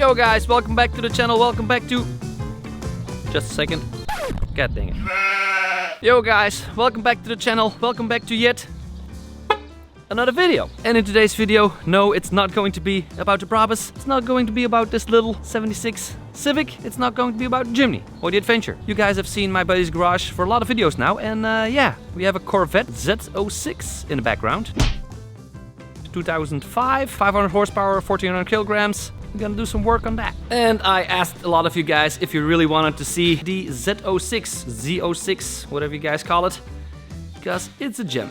Yo guys, welcome back to the channel, welcome back to... Just a second. God dang it. Yo guys, welcome back to the channel, welcome back to yet another video. And in today's video, no, it's not going to be about the Brabus. It's not going to be about this little 76 Civic. It's not going to be about Jimny or the Adventure. You guys have seen my buddy's garage for a lot of videos now. And yeah, we have a Corvette Z06 in the background. 2005, 500 horsepower, 1400 kilograms. We're gonna do some work on that. And I asked a lot of you guys if you really wanted to see the Z06, whatever you guys call it, because it's a gem.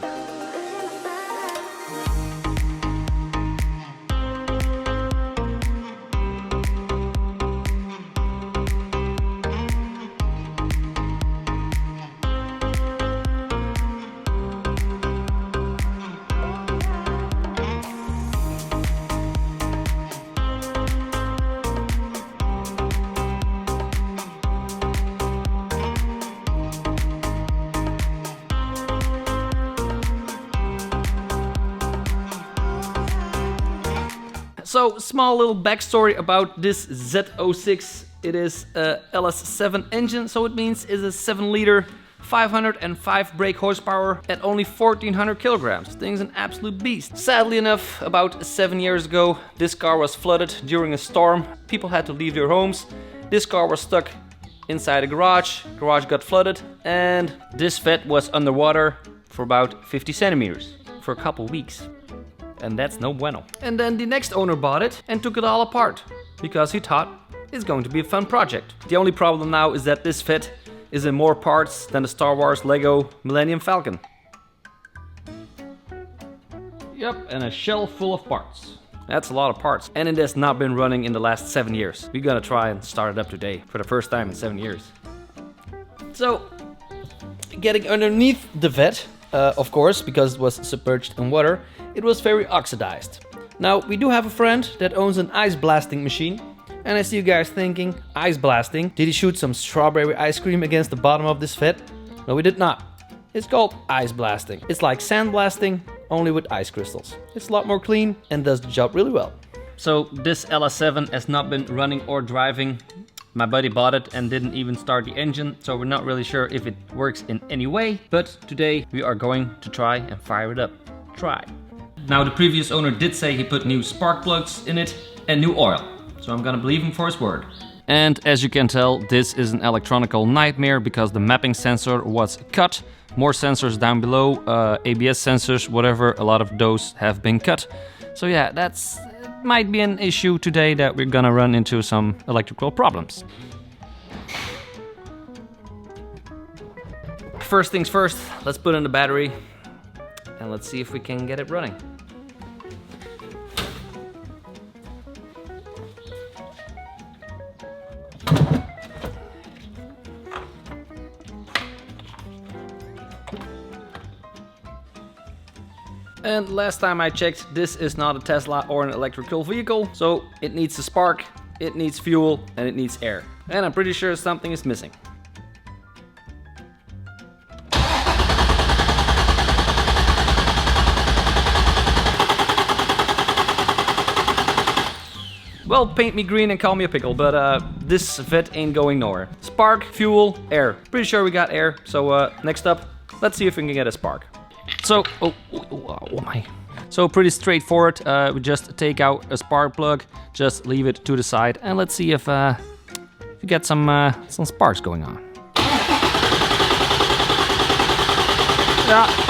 So, small little backstory about this Z06. It is a LS7 engine, so it means it's a 7-liter, 505 brake horsepower at only 1400 kilograms. This thing's an absolute beast. Sadly enough, about 7 years ago, this car was flooded during a storm. People had to leave their homes. This car was stuck inside a garage. Garage got flooded, and this vet was underwater for about 50 centimeters for a couple weeks. And that's no bueno. And then the next owner bought it and took it all apart because he thought it's going to be a fun project. The only problem now is that this fit is in more parts than the Star Wars Lego Millennium Falcon. Yep, and a shell full of parts. That's a lot of parts. And it has not been running in the last 7 years. We're gonna try and start it up today for the first time in 7 years. So, getting underneath the vet, of course, because it was submerged in water, it was very oxidized. Now, we do have a friend that owns an ice blasting machine. And I see you guys thinking, ice blasting? Did he shoot some strawberry ice cream against the bottom of this vet? No, we did not. It's called ice blasting. It's like sand blasting, only with ice crystals. It's a lot more clean and does the job really well. So this LS7 has not been running or driving. My buddy bought it and didn't even start the engine, so we're not really sure if it works in any way. But today we are going to try and fire it up. Try. Now the previous owner did say he put new spark plugs in it and new oil. So I'm gonna believe him for his word. And as you can tell, this is an electronical nightmare because the mapping sensor was cut. More sensors down below, ABS sensors, whatever, a lot of those have been cut. So yeah, that's might be an issue today that we're gonna run into some electrical problems. First things first, let's put in the battery and let's see if we can get it running. And last time I checked, this is not a Tesla or an electrical vehicle, so it needs a spark, it needs fuel, and it needs air. And I'm pretty sure something is missing. Well, paint me green and call me a pickle, but this vet ain't going nowhere. Spark, fuel, air. Pretty sure we got air, so next up, let's see if we can get a spark. So, oh my. So pretty straightforward, we just take out a spark plug, just leave it to the side, and let's see if we get some sparks going on. Yeah.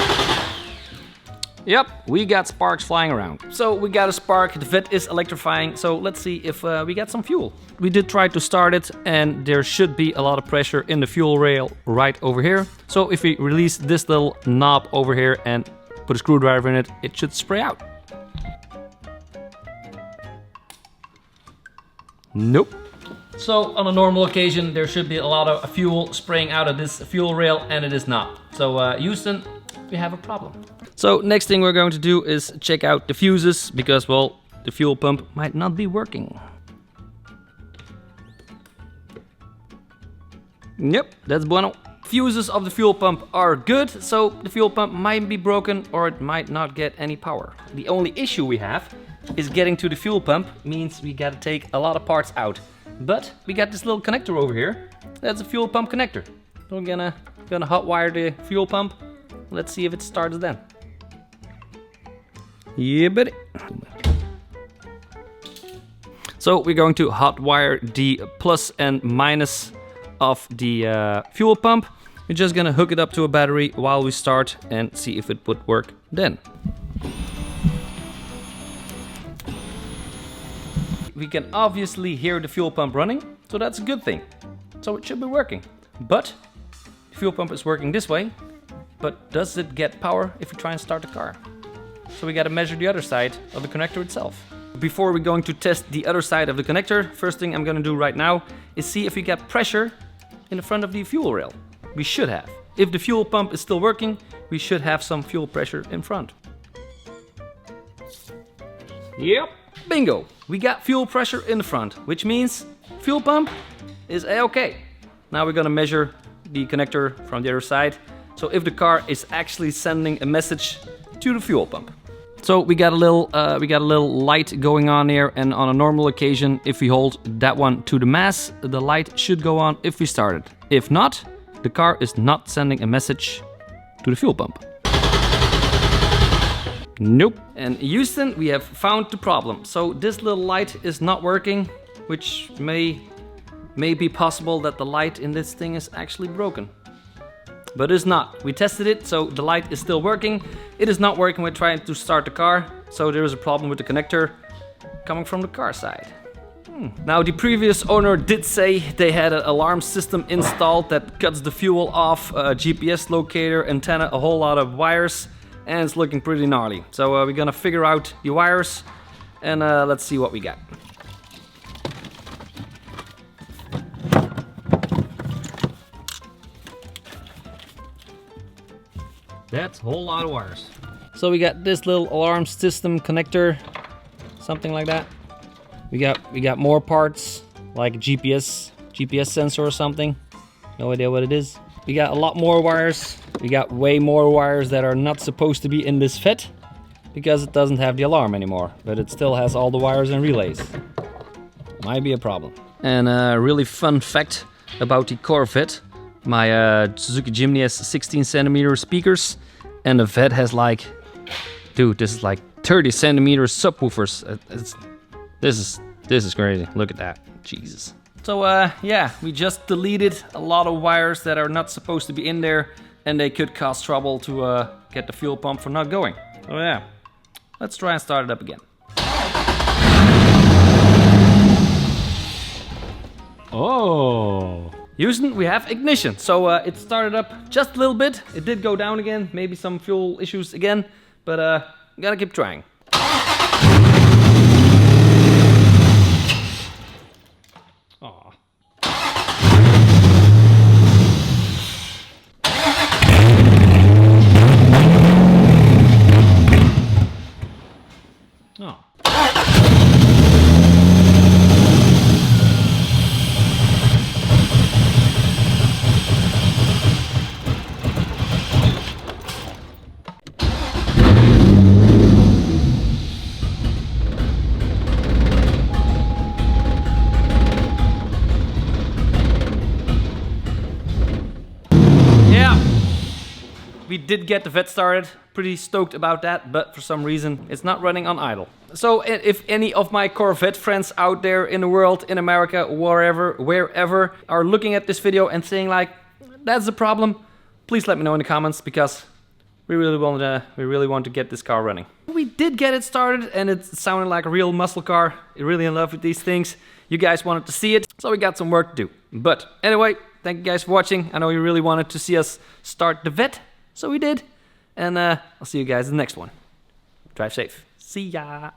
Yep, we got sparks flying around. So we got a spark, the vet is electrifying, so let's see if we get some fuel. We did try to start it, and there should be a lot of pressure in the fuel rail right over here. So if we release this little knob over here and put a screwdriver in it, it should spray out. Nope. So on a normal occasion, there should be a lot of fuel spraying out of this fuel rail, and it is not. So Houston, we have a problem. So next thing we're going to do is check out the fuses because, well, the fuel pump might not be working. Yep, that's bueno. Fuses of the fuel pump are good, so the fuel pump might be broken or it might not get any power. The only issue we have is getting to the fuel pump means we gotta take a lot of parts out. But we got this little connector over here. That's a fuel pump connector. So we're gonna hot wire the fuel pump. Let's see if it starts then. Yeah, buddy. So we're going to hot wire the plus and minus of the fuel pump. We're just gonna hook it up to a battery while we start and see if it would work then. We can obviously hear the fuel pump running, so that's a good thing. So it should be working. But the fuel pump is working this way, but does it get power if we try and start the car? So we gotta measure the other side of the connector itself. Before we're going to test the other side of the connector, first thing I'm gonna do right now is see if we get pressure in the front of the fuel rail. We should have. If the fuel pump is still working, we should have some fuel pressure in front. Yep, bingo! We got fuel pressure in the front, which means fuel pump is a-okay. Now we're gonna measure the connector from the other side. So if the car is actually sending a message to the fuel pump. So we got a little light going on here, and on a normal occasion, if we hold that one to the mass, the light should go on if we start it. If not, the car is not sending a message to the fuel pump. Nope. And Houston, we have found the problem. So this little light is not working, which may be possible that the light in this thing is actually broken. But it's not. We tested it, so the light is still working. It is not working when trying to start the car, so there is a problem with the connector coming from the car side. Now, the previous owner did say they had an alarm system installed that cuts the fuel off, a GPS locator, antenna, a whole lot of wires, and it's looking pretty gnarly. So we're gonna figure out the wires, and let's see what we got. That's a whole lot of wires. So we got this little alarm system connector, something like that. We got more parts, like a GPS sensor or something. No idea what it is. We got a lot more wires. We got way more wires that are not supposed to be in this FET because it doesn't have the alarm anymore, but it still has all the wires and relays. Might be a problem. And a really fun fact about the Corvette. My Suzuki Jimny has 16 centimeter speakers, and the Vet has like, dude, this is like 30 centimeter subwoofers. This is crazy. Look at that, Jesus. So yeah, we just deleted a lot of wires that are not supposed to be in there, and they could cause trouble to get the fuel pump from not going. So yeah, let's try and start it up again. Oh. Houston, we have ignition. So it started up just a little bit. It did go down again, maybe some fuel issues again, but gotta keep trying. Aw. Oh. We did get the Vet started, pretty stoked about that, but for some reason it's not running on idle. So if any of my Corvette friends out there in the world, in America, wherever, are looking at this video and saying like, that's the problem, please let me know in the comments, because we really want to get this car running. We did get it started, and it sounded like a real muscle car. You're really in love with these things. You guys wanted to see it, so we got some work to do. But anyway, thank you guys for watching. I know you really wanted to see us start the Vet. So we did, and I'll see you guys in the next one. Drive safe. See ya!